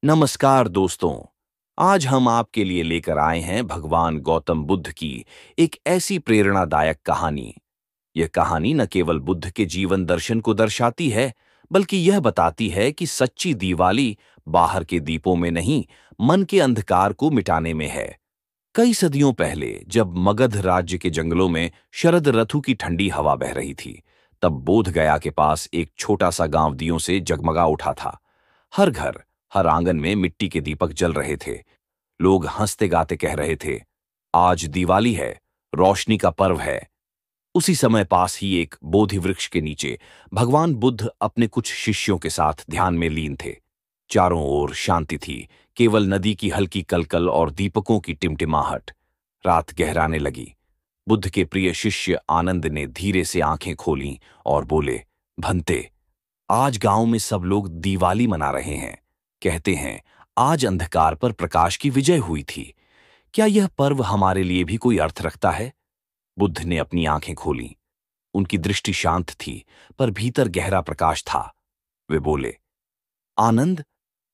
नमस्कार दोस्तों। आज हम आपके लिए लेकर आए हैं भगवान गौतम बुद्ध की एक ऐसी प्रेरणादायक कहानी। यह कहानी न केवल बुद्ध के जीवन दर्शन को दर्शाती है, बल्कि यह बताती है कि सच्ची दिवाली बाहर के दीपों में नहीं, मन के अंधकार को मिटाने में है। कई सदियों पहले जब मगध राज्य के जंगलों में शरद ऋतु की ठंडी हवा बह रही थी, तब बोध गया के पास एक छोटा सा गांव दियों से जगमगा उठा था। हर घर, हर आंगन में मिट्टी के दीपक जल रहे थे। लोग हंसते गाते कह रहे थे, आज दिवाली है, रोशनी का पर्व है। उसी समय पास ही एक बोधि वृक्ष के नीचे भगवान बुद्ध अपने कुछ शिष्यों के साथ ध्यान में लीन थे। चारों ओर शांति थी, केवल नदी की हल्की कलकल और दीपकों की टिमटिमाहट। रात गहराने लगी। बुद्ध के प्रिय शिष्य आनंद ने धीरे से आंखें खोलीं और बोले, भंते, आज गांव में सब लोग दिवाली मना रहे हैं। कहते हैं आज अंधकार पर प्रकाश की विजय हुई थी। क्या यह पर्व हमारे लिए भी कोई अर्थ रखता है? बुद्ध ने अपनी आंखें खोलीं। उनकी दृष्टि शांत थी, पर भीतर गहरा प्रकाश था। वे बोले, आनंद,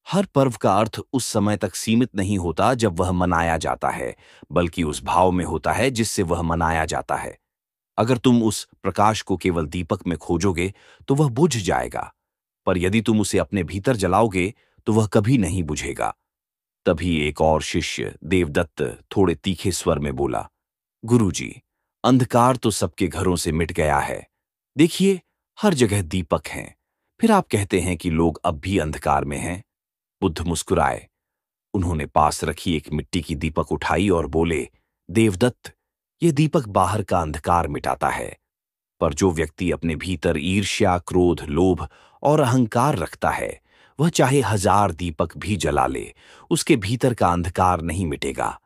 हर पर्व का अर्थ उस समय तक सीमित नहीं होता जब वह मनाया जाता है, बल्कि उस भाव में होता है जिससे वह मनाया जाता है। अगर तुम उस प्रकाश को केवल दीपक में खोजोगे तो वह बुझ जाएगा, पर यदि तुम उसे अपने भीतर जलाओगे तो वह कभी नहीं बुझेगा। तभी एक और शिष्य देवदत्त थोड़े तीखे स्वर में बोला, गुरुजी, अंधकार तो सबके घरों से मिट गया है। देखिए, हर जगह दीपक हैं। फिर आप कहते हैं कि लोग अब भी अंधकार में हैं। बुद्ध मुस्कुराए। उन्होंने पास रखी एक मिट्टी की दीपक उठाई और बोले, देवदत्त, ये दीपक बाहर का अंधकार मिटाता है, पर जो व्यक्ति अपने भीतर ईर्ष्या, क्रोध, लोभ और अहंकार रखता है, वह चाहे 1000 दीपक भी जला ले, उसके भीतर का अंधकार नहीं मिटेगा।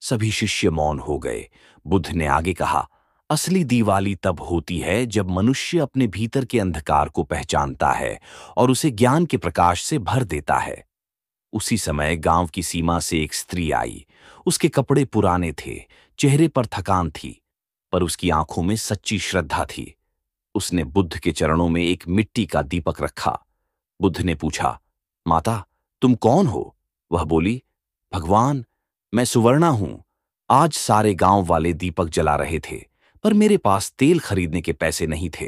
सभी शिष्य मौन हो गए। बुद्ध ने आगे कहा, असली दिवाली तब होती है जब मनुष्य अपने भीतर के अंधकार को पहचानता है और उसे ज्ञान के प्रकाश से भर देता है। उसी समय गांव की सीमा से एक स्त्री आई। उसके कपड़े पुराने थे, चेहरे पर थकान थी, पर उसकी आंखों में सच्ची श्रद्धा थी। उसने बुद्ध के चरणों में एक मिट्टी का दीपक रखा। बुद्ध ने पूछा, माता, तुम कौन हो? वह बोली, भगवान, मैं सुवर्णा हूं। आज सारे गांव वाले दीपक जला रहे थे, पर मेरे पास तेल खरीदने के पैसे नहीं थे।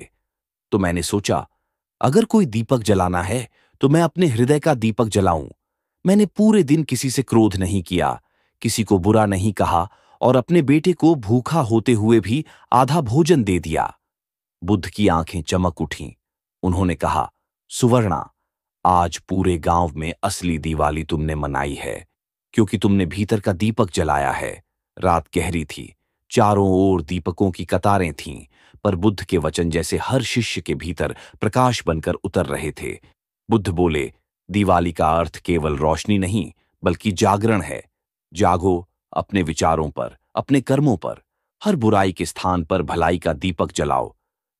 तो मैंने सोचा, अगर कोई दीपक जलाना है तो मैं अपने हृदय का दीपक जलाऊं। मैंने पूरे दिन किसी से क्रोध नहीं किया, किसी को बुरा नहीं कहा और अपने बेटे को भूखा होते हुए भी आधा भोजन दे दिया। बुद्ध की आंखें चमक उठीं। उन्होंने कहा, सुवर्णा, आज पूरे गांव में असली दिवाली तुमने मनाई है, क्योंकि तुमने भीतर का दीपक जलाया है। रात गहरी थी, चारों ओर दीपकों की कतारें थीं, पर बुद्ध के वचन जैसे हर शिष्य के भीतर प्रकाश बनकर उतर रहे थे। बुद्ध बोले, दिवाली का अर्थ केवल रोशनी नहीं, बल्कि जागरण है। जागो, अपने विचारों पर, अपने कर्मों पर। हर बुराई के स्थान पर भलाई का दीपक जलाओ।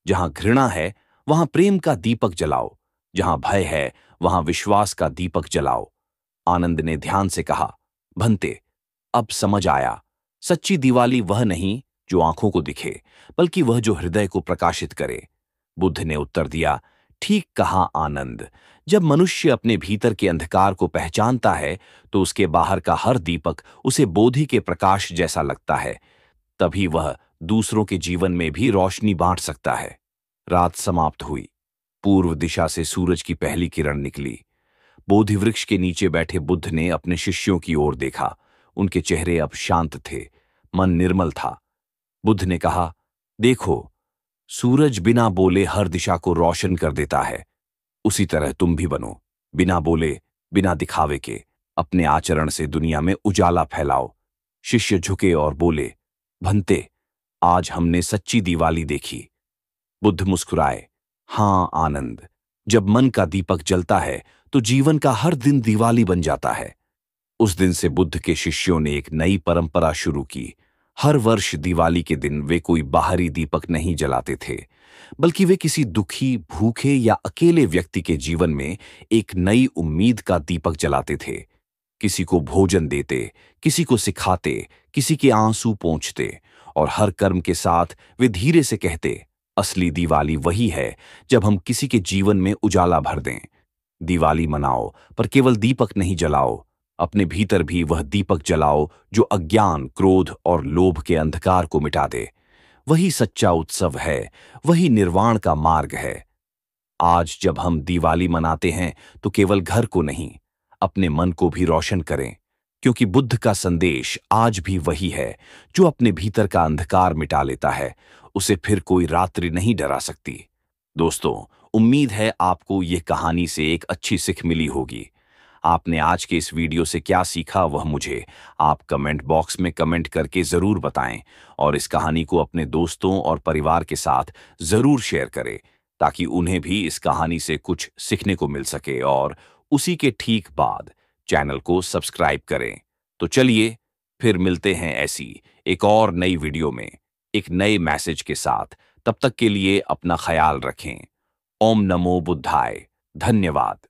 जहां घृणा है, वहां प्रेम का दीपक जलाओ। जहां भय है, वहां विश्वास का दीपक जलाओ। आनंद ने ध्यान से कहा, भंते, अब समझ आया। सच्ची दिवाली वह नहीं जो आंखों को दिखे, बल्कि वह जो हृदय को प्रकाशित करे। बुद्ध ने उत्तर दिया, ठीक कहा आनंद। जब मनुष्य अपने भीतर के अंधकार को पहचानता है, तो उसके बाहर का हर दीपक उसे बोधि के प्रकाश जैसा लगता है। तभी वह दूसरों के जीवन में भी रोशनी बांट सकता है। रात समाप्त हुई। पूर्व दिशा से सूरज की पहली किरण निकली। बोधि वृक्ष के नीचे बैठे बुद्ध ने अपने शिष्यों की ओर देखा। उनके चेहरे अब शांत थे, मन निर्मल था। बुद्ध ने कहा, देखो, सूरज बिना बोले हर दिशा को रोशन कर देता है। उसी तरह तुम भी बनो, बिना बोले, बिना दिखावे के, अपने आचरण से दुनिया में उजाला फैलाओ। शिष्य झुके और बोले, भंते, आज हमने सच्ची दिवाली देखी। बुद्ध मुस्कुराए, हां आनंद, जब मन का दीपक जलता है तो जीवन का हर दिन दिवाली बन जाता है। उस दिन से बुद्ध के शिष्यों ने एक नई परंपरा शुरू की। हर वर्ष दिवाली के दिन वे कोई बाहरी दीपक नहीं जलाते थे, बल्कि वे किसी दुखी, भूखे या अकेले व्यक्ति के जीवन में एक नई उम्मीद का दीपक जलाते थे। किसी को भोजन देते, किसी को सिखाते, किसी के आंसू पोंछते, और हर कर्म के साथ वे धीरे से कहते, असली दिवाली वही है जब हम किसी के जीवन में उजाला भर दें। दिवाली मनाओ, पर केवल दीपक नहीं जलाओ। अपने भीतर भी वह दीपक जलाओ जो अज्ञान, क्रोध और लोभ के अंधकार को मिटा दे। वही सच्चा उत्सव है, वही निर्वाण का मार्ग है। आज जब हम दिवाली मनाते हैं तो केवल घर को नहीं, अपने मन को भी रोशन करें, क्योंकि बुद्ध का संदेश आज भी वही है। जो अपने भीतर का अंधकार मिटा लेता है, उसे फिर कोई रात्रि नहीं डरा सकती। दोस्तों, उम्मीद है आपको यह कहानी से एक अच्छी सीख मिली होगी। आपने आज के इस वीडियो से क्या सीखा वह मुझे आप कमेंट बॉक्स में कमेंट करके जरूर बताएं, और इस कहानी को अपने दोस्तों और परिवार के साथ जरूर शेयर करें, ताकि उन्हें भी इस कहानी से कुछ सीखने को मिल सके। और उसी के ठीक बाद चैनल को सब्सक्राइब करें। तो चलिए फिर मिलते हैं ऐसी एक और नई वीडियो में एक नए मैसेज के साथ। तब तक के लिए अपना ख्याल रखें। ओम नमो बुद्धाय। धन्यवाद।